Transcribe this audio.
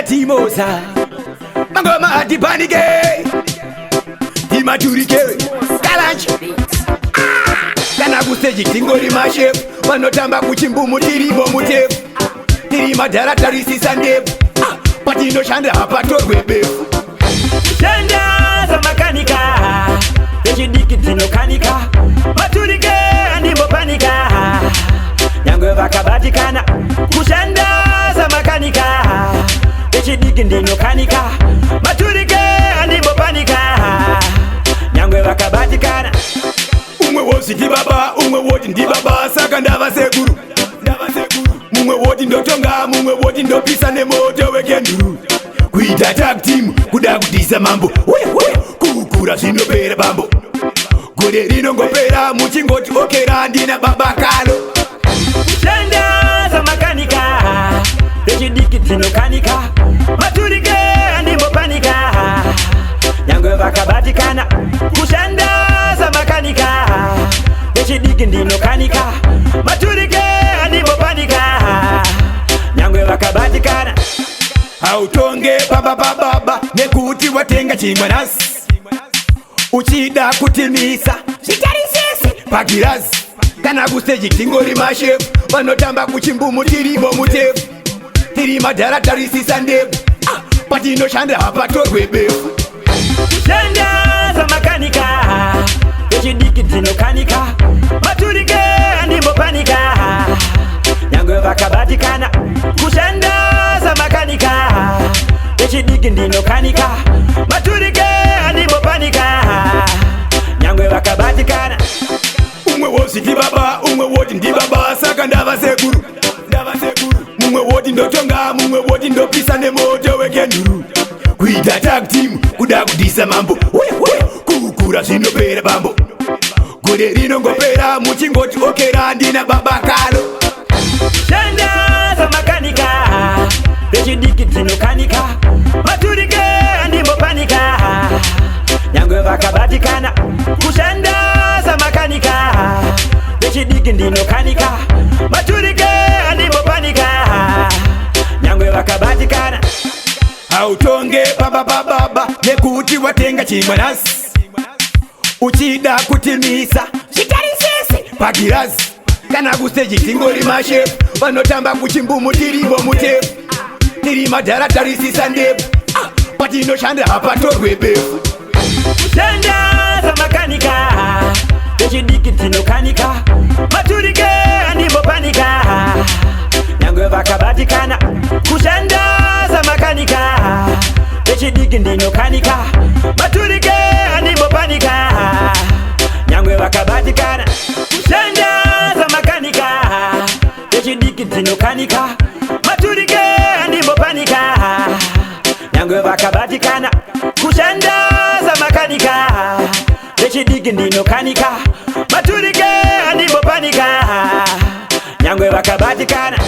timoza mangoma atipanike timaturike kalanchi kana kusteji tingori mashefu vanotamba kuchimbumu tirimo mutefu tiri madhara tarisisa ndefu patinoshanda hapatorwe befu shanda za makanika pechidiki dzinokanika maturike andimbopanika nyangwe vakabatikana kushanda za makanika pechidiki ndinokanika maturike andimbopanika nyangwe vakabatikana umwe wozi ndibaba umwe woti ndibaba saka ndava sekuru mumwe woti ndotonga mumwe woti ndopisa nemoto wekenduru kuita tag team kuda kudisa mambo kukura zvinopera bambo gore rinongopera muchingoti okera ndina baba kalo shanda za makanika pechidiki dzinokanika maturike andimbopanika nyangwe vakabatikana kushanda za makanika pechidiki ndinokanika maturike andimbopanika nyangwe vakabatikana hautonge baba nekuti watenga chimwanasi uchida kutimisa zvitarisisi pagirazi kana kusteji tingori mashefu vanotamba kuchimbumu tirimo mutefu tiri madhara tarisisa ndefu patinoshanda hapatorwe befu shanda za makanika pechidiki dzinokanika maturike andimbopanika nyangwe vakabatikana kushanda za makanika pechidiki ndinokanika maturike andimbopanika nyangwe vakabatikana umwe wozi ndibaba umwe woti ndibaba saka ndava sekuru mumwe woti ndotonga mumwe woti ndopisa nemoto wekenduru kuita tag team kuda kudisa mambo kukura zvinopera bambo gore rinongopera muchingoti okera ndina baba kalo shanda za makanika pechidiki dzinokanika maturike andimbopanika nyangwe vakabatikana kushanda za makanika pechidiki ndinokanika maturike andimbopanika nyangwe vakabatikana hautonge baba nekuti watenga chimwanasi uchida kutimisa zvitarisisi pagirazi kana kusteji tingori mashefu vanotamba kuchimbumu tirimo mutefu tiri madhara tarisisa ndefu patinoshanda hapatorwe befu shanda za makanika pechidiki dzinokanika maturike andimbopanika nyangwe vakabatikana kushanda za makanika pechidiki ndinokanika maturike andimbopanika nyangwe vakabatikana shanda za makanika pechidiki dzinokanika maturike andimbopanika nyangwe vakabatikana kushanda za makanika pechidiki ndinokanika maturike andimbopanika nyangwe vakabatikana